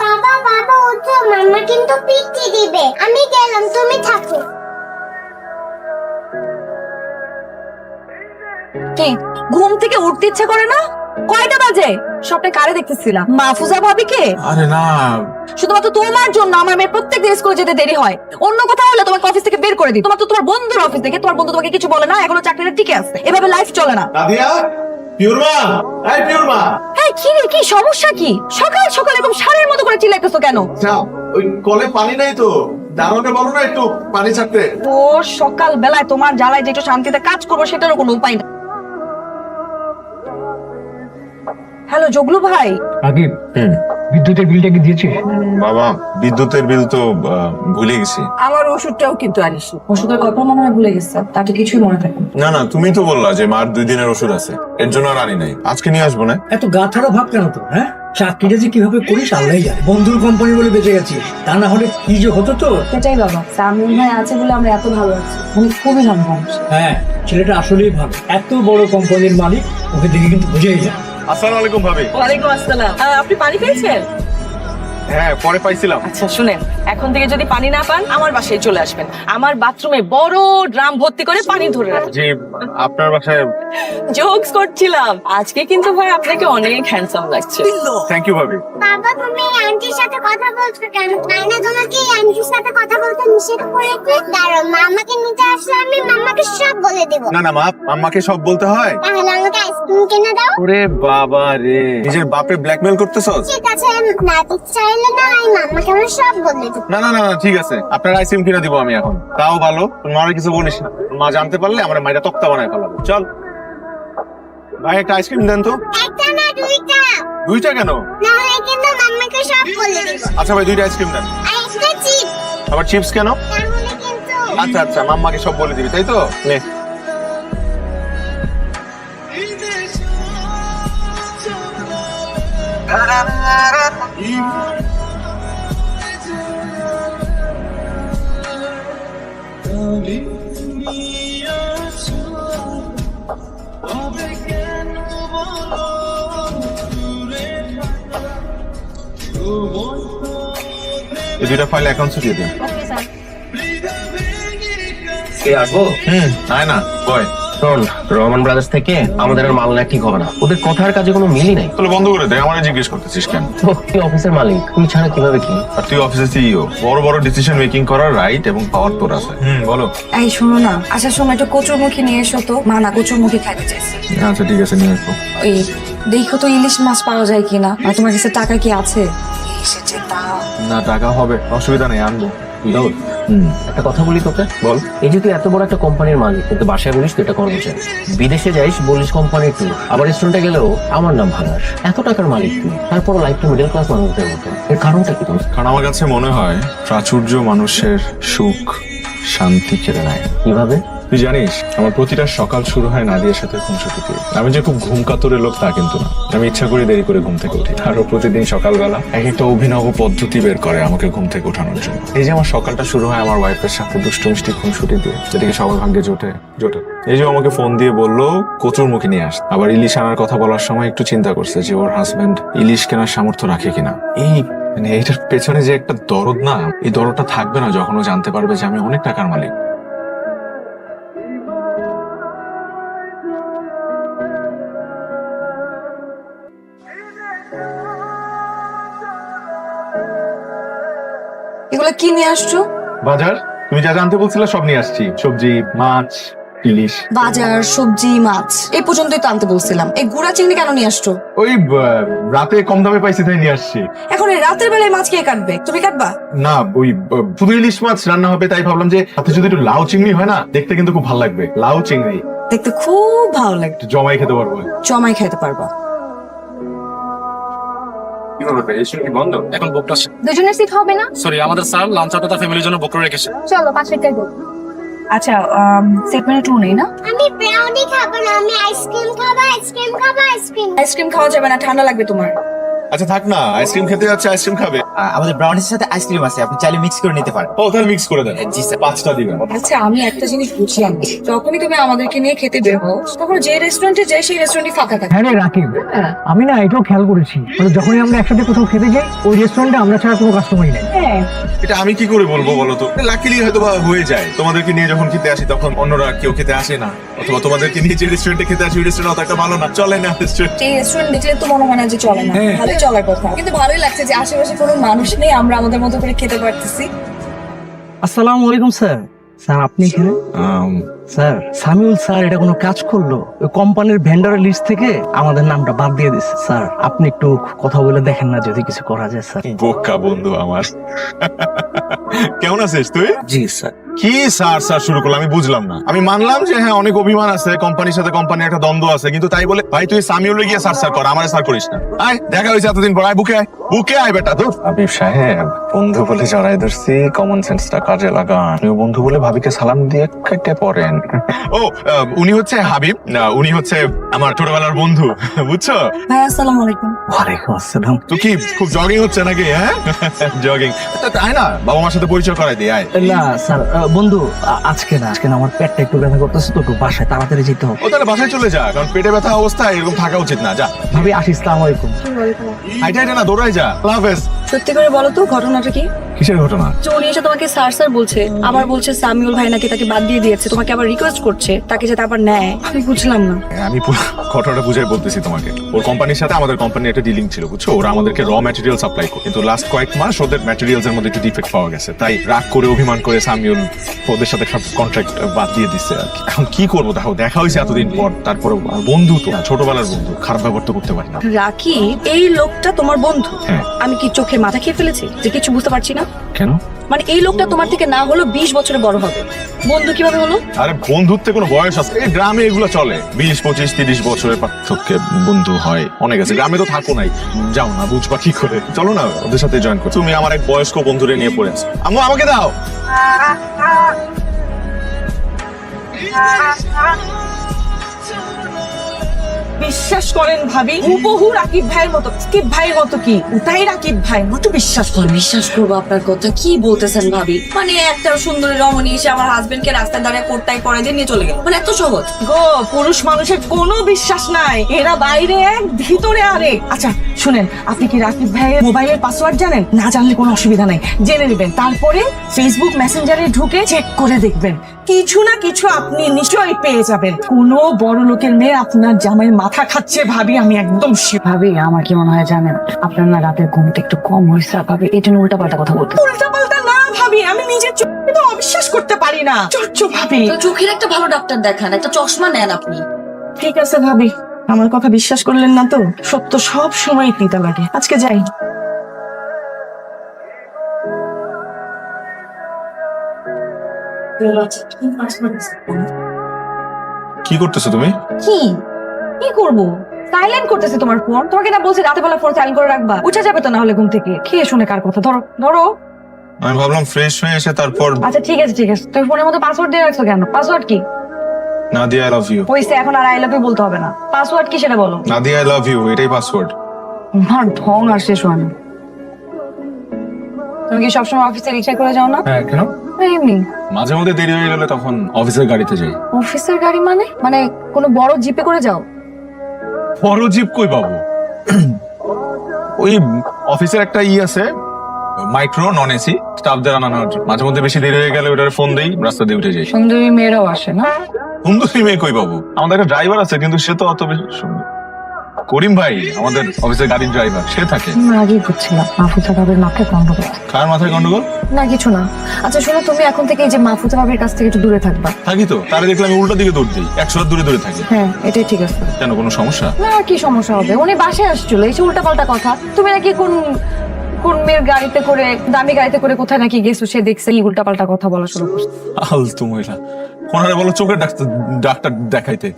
বাবা বাবা ওঠো, মাম্মা কিন্তু পিটি দিবে। আমি গেলাম, তুমি থাকো। কি ঘুম থেকে উঠতে ইচ্ছা করে না? কয়টা বাজে? স্বপ্নে কারে দেখতেছিলাম? মাহফুজা ভাবিকে? আরে না, শুধুমাত্র তোমার জন্য আমার মেয়ে প্রত্যেক দিন স্কুলে যেতে দেরি হয়। অন্য কোথাও হলে তোমাকে অফিস থেকে বের করে দিই। তোমার তো তোমার বন্ধুর অফিস থেকে, তোমার বন্ধু তোমাকে কিছু বলে না, এখনো চাকরিটা টিকে আছে। এভাবে লাইফ চলে না। নাদিয়া, পিউরমা, এই পিউরমা। হ্যাঁ কি রে, কি সমস্যা কি? সকাল সকাল এরকম সারের মতো করে চিল্লাইতেছো কেন? যাও, ওই কলে পানি নাই তো, দারোয়ানকে বলো না একটু পানি ছাড়তে। তো সকাল বেলায় তোমার জ্বালায় যে একটু শান্তিতে কাজ করবো সেটারও কোনো উপায় না। হ্যালো জগলু ভাই। আগে বিদ্যুতের বিলটা কি দিয়েছিস? বাবা, বিদ্যুতের বিল তো ভুলে গেছি। আমার ওষুধটাও কিন্তু আনিস। ওষুধের কথা মনে হয় ভুলে গেছে, তাতে কিছুই মনে থাকে না। না না, তুমি তো বললা যে মার 2 দিনের ওষুধ আছে, এর জন্য আর আনি নাই। আজকে নিয়ে আসবো না। এত গাথারো ভাব কেন তো? হ্যাঁ, চাকরিটা যে কিভাবে করিস আল্লাহই জানে। বন্ধুর কোম্পানি বলে বেঁচে গেছিস, তা না হলে কি যে হতো তো। সেটাই বাবা, সামিউল ভাই আছে বলে আমরা এত ভালো আছি। উনি খুবই ভালো মানুষ। হ্যাঁ, ছেলেটা আসলেই ভালো। এত বড় কোম্পানির মালিক, ওকে দেখে কিন্তু বুঝেই যায়। আসসালামু আলাইকুম ভাবি। ওয়ালাইকুম আসসালাম। আপনি পানি পেয়েছেন? হ্যাঁ, পরে পাইছিলাম। আচ্ছা শুনেন, এখন থেকে যদি পানি না পান আমার বাসায় চলে আসবেন। আমার বাথরুমে বড় ড্রাম ভর্তি করে পানি ধরে রাখবেন। জি, আপনার বাসায়। জোকস করছিলাম। আজকে কিন্তু ভাই আপনাকে অনেক হ্যান্ডসাম লাগছে। থ্যাংক ইউ ভাবি। বাবা তুমি এই আন্টির সাথে কথা বলছো কেন? তাই না তোমাকে এই আন্টির সাথে কথা বলতে নিষেধ করেছে? দাঁড়াও, মামাকে নিতে আসলে আমি মামাকে সব বলে দেবো। না না মা, আম্মাকে সব বলতে হয়? তাহলে আমাকে আইসক্রিম কিনে দাও। ওরে বাবা রে, নিজের বাপে ব্ল্যাকমেল করতেছস? ঠিক আছে, না দিতে চাইলে না, আমি মামাকে আমি সব বলে দেবো। না না না না, ঠিক আছে, আপনার আইসক্রিম কিনে দিব আমি এখন। তাও ভালো, তোর মারে কিছু বলিস না। তোর মা জানতে পারলে আমার মায়েরা তক্তা বানায় ফেলাবে। চল ভাই, একটা আইসক্রিম দেন তো। একটা না, দুইটা। 2টা কেন? না হলে কিন্তু মামাকে সব বলে দেবো। আচ্ছা ভাই, 2টা আইসক্রিম দেন। আর একটা চিপ। আবার চিপস কেন? তাহলে কিন্তু আচ্ছা আচ্ছা, মাম্মাকে সব বলে দিবি তাই তো? নে। এই 2টা ফাইল অ্যাকাউন্টে দিয়ে দিন। কে আসবো? আয় না বয়। শোন, রহমান ব্রাদার্স থেকে আমাদের আর মাল নেওয়া ঠিক হবে না। ওদের কথার কাজে কোনো মিলই নাই। তাহলে বন্ধ করে দে, আমারে জিজ্ঞেস করতেছিস কেন? তো তুই অফিসের মালিক, তুই ছাড়া কিভাবে কি? আর তুই অফিসের সিইও, বড় বড় ডিসিশন মেকিং করার রাইট এবং পাওয়ার তোর আছে। বলো। এই শোনো না, আসার সময় একটু কচুরমুখী নিয়ে এসো তো। মা না কচুরমুখী খাইতে চাইছে। আচ্ছা ঠিক আছে, নিয়ে আসবো। ওই দেখো তো ইলিশ মাছ পাওয়া যায় কিনা। আর তোমার কাছে টাকা কি আছে? ইলিশের যে দাম। না, টাকা হবে, অসুবিধা নেই, আনবো। বিনোদ, একটা কথা বলি তোকে। বল। এই যে তুই এত বড় একটা কোম্পানির মালিক, কিন্তু বাসায় বলিস তুই এটা কর্মচারী। বিদেশে যাইস বলিস কোম্পানির তুই, আবার রেস্টুরেন্টে গেলেও আমার নাম ভাঙাস। এত টাকার মালিক তুই, তারপর লাইফ টু মিডল ক্লাস মানুষদের মতো। এর কারণটা কি তোর? কারণ আমার কাছে মনে হয় প্রাচুর্য মানুষের সুখ শান্তি কেড়ে নেয়। কিভাবে? তুই জানিস, আমার প্রতিটা সকাল শুরু হয় নাদিয়ার সাথে খুনসুটি দিয়ে। আমি যে খুব ঘুম কাতরের লোক তা কিন্তু না। আমি ইচ্ছা করে দেরি করে ঘুম থেকে উঠি, আরো প্রতিদিন সকালবেলা এক একটা অভিনব পদ্ধতি বের করে আমাকে ঘুম থেকে ওঠানোর জন্য। এই যে আমার সকালটা শুরু হয় আমার ওয়াইফের সাথে দুষ্টু মিষ্টি খুনসুটি দিয়ে, যেদিকে সবার ভাগ্যে জোটে। এই যে আমাকে ফোন দিয়ে বললো কচুরমুখী নিয়ে আস। আবার ইলিশ আনার কথা বলার সময় একটু চিন্তা করছে যে ওর হাজবেন্ড ইলিশ কেনার সামর্থ্য রাখে কিনা। এই মানে এইটার পেছনে যে একটা দরদ না, এই দরদটা থাকবে না যখন ও জানতে পারবে যে আমি অনেক টাকার মালিক। এগুলো কি নিয়ে আসছো? বাজার, তুমি যা জানতে বলছিলে সব নিয়ে আসছি। সবজি, মাছ, ইলিশ। বাজার, সবজি, মাছ এই পর্যন্তই তো আনতে বলছিলাম। এই গুড়া চিংড়ি কেন নিয়ে আসছো? ওই রাতে কম দামে পাইছি তাই নিয়ে আসছি। এখন এই রাতের বেলায় মাছ কে কাটবে? তুমি কাটবা? না, ওই শুধু ইলিশ মাছ রান্না হবে তাই ভাবলাম যে সাথে যদি একটু লাউ চিংড়ি হয় না, দেখতে কিন্তু খুব ভালো লাগবে। লাউ চিংড়ি দেখতে খুব ভালো লাগে। একটু জমাই খেতে পারবো। জমাই খাইতে পারবা। বন্ধ এখন বুকটা। দুজনের সিট হবে না? সরি, আমাদের স্যার লাঞ্চ আউটটা তার ফ্যামিলির জন্য বুক করে রেখেছে। চলো 5 মিনিট দেবো। আচ্ছা সেট মেনু 2 নেই না? আমি ব্রাউনি খাবো না, আমি আইসক্রিম খাবো, আইসক্রিম খাবো, আইসক্রিম। আইসক্রিম খাওয়া যাবে না, ঠান্ডা লাগবে তোমার। আচ্ছা থাক না, আইসক্রিম খেতে যাচ্ছে, আইসক্রিম খাবে। আমাদের ব্রাউনির সাথে আইসক্রিম আছে, আপনি চাইলে মিক্স করে নিতে পারেন। ও তাহলে মিক্স করে দেন। জি স্যার। 5টা দিবেন। আচ্ছা আমি একটা জিনিস বুঝলাম না। যখনই তুমি আমাদেরকে নিয়ে খেতে বের হও তখন যে রেস্টুরেন্টে যাই সেই রেস্টুরেন্টই ফাঁকা থাকে। হ্যাঁ রে রাকিব, আমি না এটাও খেয়াল করেছি, মানে যখনই আমরা একসাথে কোথাও খেতে যাই ওই রেস্টুরেন্টে আমরা ছাড়া কোনো কাস্টমারই নেই। এটা আমি কি করে বলবো বলো তো? লাকিলি হয়তো বা হয়ে যায়। তোমাদেরকে নিয়ে যখন খেতে আসি তখন অন্যরা কেউ খেতে আসে না, অথবা তোমাদেরকে নিয়ে যে রেস্টুরেন্টে খেতে আসি ওই রেস্টুরেন্ট অত একটা ভালো না, চলে না রেস্টুরেন্ট। এই রেস্টুরেন্ট দেখলে তো মনে হয় না যে চলে না, ভালোই চলার কথা। কিন্তু ভালোই লাগছে যে আশেপাশে কোনো মানুষ নেই, আমরা আমাদের মতো করে খেতে পারতেছি। আসসালামু আলাইকুম স্যার। স্যার আপনি এখানে? স্যার সামিউল স্যার এটা কোনো কাজ করলো? ওই কোম্পানির ভেন্ডারের লিস্ট থেকে আমাদের নামটা বাদ দিয়ে দিচ্ছে। স্যার আপনি একটু কথা বলে দেখেন না যদি কিছু করা যায়। স্যার বোকা বন্ধু আমার। কেমন আছিস তুই? জি স্যার। কি স্যার স্যার শুরু করলাম? আমি বুঝলাম না। আমি মানলাম যে হ্যাঁ অনেক অভিমান আছে, কোম্পানির সাথে কোম্পানির একটা দ্বন্দ্ব আছে, কিন্তু তাই বলে ভাই তুই সামিউলে গিয়ে স্যার স্যার কর, আমারে স্যার করিস না। আয় দেখা হয়েছে এতদিন পর, আয় বুকে আয়, বুকে আয় বেটা। তো হাবিব সাহেব, বন্ধু বলে জড়াই ধরছি, কমন সেন্সটা কাজে লাগান। বন্ধু বলে ভাবিকে সালাম দিয়ে কেটে পড়েন। ও উনি হচ্ছে হাবিব, না উনি হচ্ছে আমার ছোটবেলার বন্ধু, বুঝছো? ভাই আসসালামু আলাইকুম। ওয়ালাইকুম আসসালাম। তো কি খুব জগিং হচ্ছে নাকি? হ্যাঁ জগিং। তাই না, বাবা মার সাথে পরিচয় করাই দিই, আয়। না স্যার, বন্ধু আজকে না আমার পেটটা একটু ব্যথা করতেছে তো, একটু বাসায় তাড়াতাড়ি যেতে হবে। ও তাহলে বাসায় চলে যা, কারণ পেটে ব্যথা অবস্থায় এরকম থাকা উচিত না। যা ভাবি আসি, আসসালামু আলাইকুম। হাইটা হাইটা না, দৌড়াই যা। আল্লাহ হাফেজ। সত্যি করে বলো তো ঘটনাটা কি? কিসের ঘটনা? যে উনি এসে তোমাকে স্যার স্যার বলছে, আবার বলছে সামিউল ভাই নাকি তাকে বাদ দিয়ে দিয়েছে, তোমাকে আবার রিকোয়েস্ট করছে তাকে যাতে আবার নেয়। আমি বুঝলাম না। আমি পুরো ঘটনাটা বুঝাই বলতেছি তোমাকে। ওর কোম্পানির সাথে আমাদের কোম্পানির একটা ডিলিং ছিল, বুঝছো? ওরা আমাদেরকে র ম্যাটেরিয়াল সাপ্লাই করে, কিন্তু লাস্ট কয়েক মাস ওদের ম্যাটেরিয়ালস এর মধ্যে একটু ডিফেক্ট পাওয়া গেছে, তাই রাগ করে অভিমান করে সামিউল ওদের সাথে সব কন্ট্রাক্ট বাদ দিয়ে দিচ্ছে আর কি। এখন কি করবো দেখো, দেখা হয়েছে এতদিন পর, তারপরে বন্ধু তো ছোটবেলার বন্ধু, খারাপ ব্যবহার তো করতে পারি না। রাকি এই লোকটা তোমার বন্ধু? হ্যাঁ। আমি কি চোখে মাথা খেয়ে ফেলেছি যে কিছু বুঝতে পারছি না? কেন? মানে এই লোকটা তোমার থেকে না হলো 20 বছরে বড় হবে, বন্ধু কিভাবে হলো? আরে বন্ধুত্বে কোনো বয়স আছে? এই গ্রামে এগুলো চলে, 20, 25, 30 বছরের পার্থক্যে বন্ধু হয় অনেক আছে। গ্রামে তো থাকো নাই, যাও না, বুঝবা কি করে? চলো না ওদের সাথে জয়েন করো। তুমি আমার এক বয়স্ক বন্ধুরে নিয়ে পড়ে আছো। আম্মু আমাকে দাও। বিশ্বাস করেন ভাবি, হুবহু রাকিব ভাইয়ের মতো। রাকিব ভাইয়ের মতো কি ওটাই রাকিব ভাই মতো? বিশ্বাস করেন। বিশ্বাস করবো আপনার কথা? কি বলতেছেন ভাবি? মানে একটা সুন্দরী রমণী এসে আমার হাজবেন্ড কে রাস্তায় দাঁড়িয়ে কোটটাই পরে দিয়ে নিয়ে চলে গেল, মানে এত সহজ? গো, পুরুষ মানুষের কোনো বিশ্বাস নাই, এরা বাইরে এক ভিতরে আরেক। আচ্ছা শুনেন, আপনি কি রাকিব ভাইয়ের মোবাইলের পাসওয়ার্ড জানেন? না জানলে কোনো অসুবিধা নাই, জেনে নেবেন। তারপরে ফেসবুক মেসেঞ্জারে ঢুকে চেক করে দেখবেন, কিছু না কিছু আপনি নিশ্চয়ই পেয়ে যাবেন। কোনো বড় লোকের মেয়ে আপনার জামাইয়ের মাথা খাচ্ছে ভাবি, আমি একদম ভাবি। আমার কি মনে হয় জানেন, আপনার না রাতের ঘুমটা একটু কম হয়েছে ভাবি, এই জন্য উল্টাপাল্টা কথা বলতে। উল্টাপাল্টা না ভাবি, আমি নিজের চোখে তো অবিশ্বাস করতে পারি না। চর্চ ভাবি, তো চোখের একটা ভালো ডাক্তার দেখান, একটা চশমা নেন আপনি। ঠিক আছে ভাবি, আমার কথা বিশ্বাস করলেন না তো? সত্য সব সময় তিতা লাগে। আজকে যাই। কি করতেছো তুমি? কি কি করবো? সাইলেন্ট করতেছে তোমার ফোন। তোমাকে না বলছি রাতে বেলা ফোন সাইলেন্ট করে রাখবা, উঠে যাবে তো না হলে ঘুম থেকে। খেয়ে শুনে কার কথা? ধরো ধরো। আমি ভাবলাম ফ্রেশ হয়ে এসে তারপর। আচ্ছা ঠিক আছে ঠিক আছে, তুমি ফোনের মধ্যে পাসওয়ার্ড দিয়ে রাখছো কেন? পাসওয়ার্ড কি? Nadia I love you. হইছে, এখন আর আই লাভ ইউ বলতে হবে না। পাসওয়ার্ড কি সেটা বলো। নাদিয়া আই লাভ ইউ, এটাই পাসওয়ার্ড। আমার ঢং আর শেষ হয় না। তুমি কি সবসময় অফিসে রিক্সা করে যাও না? হ্যাঁ কেন? এমনি মাঝে মধ্যে দেরি হয়ে গেলে তখন অফিসের গাড়িতে যাই। অফিসের গাড়ি মানে? মানে কোনো বড় জিপে করে যাও? বড় জিপ কই পাবো? ওই অফিসের একটা আছে, মাইক্রো নন এসি, স্টাফদের আনানোর। মাঝে মধ্যে বেশি দেরি হয়ে গেলে ওটার ফোন দেই, রাস্তা দিয়ে উঠে যাই। সুন্দরী মেয়েরাও আসে না? সুন্দরী মেয়ে কই পাবো? আমাদের একটা ড্রাইভার আছে, কিন্তু সে তো অত বেশি সুন্দর। করিম ভাই আমাদের অফিসের গাড়ির ড্রাইভার, সে থাকে। আগেই বুঝছিলাম মাহফুজা ভাবের মাথায় গন্ডগোল। কার মাথায় গন্ডগোল? না কিছু না। আচ্ছা শোনো, তুমি এখন থেকে এই যে মাহফুজা ভাবের কাছ থেকে একটু দূরে থাকবা। থাকি তো, তারে দেখলে আমি উল্টা দিকে দৌড় দিই, 100 হাত দূরে দূরে থাকি। হ্যাঁ এটাই ঠিক আছে। কেন, কোনো সমস্যা? না কি সমস্যা হবে? উনি বাসায় আসছিল, এই যে উল্টা পাল্টা কথা। তুমি নাকি কোন কোন মেয়ের গাড়িতে করে, দামি গাড়িতে করে কোথায় নাকি গেছো, সে দেখছে এই উল্টা পাল্টা কথা বলা শুরু করছে। আলতু মহিলা, ওনারে বলো চোখের ডাক্তার দেখাইতে।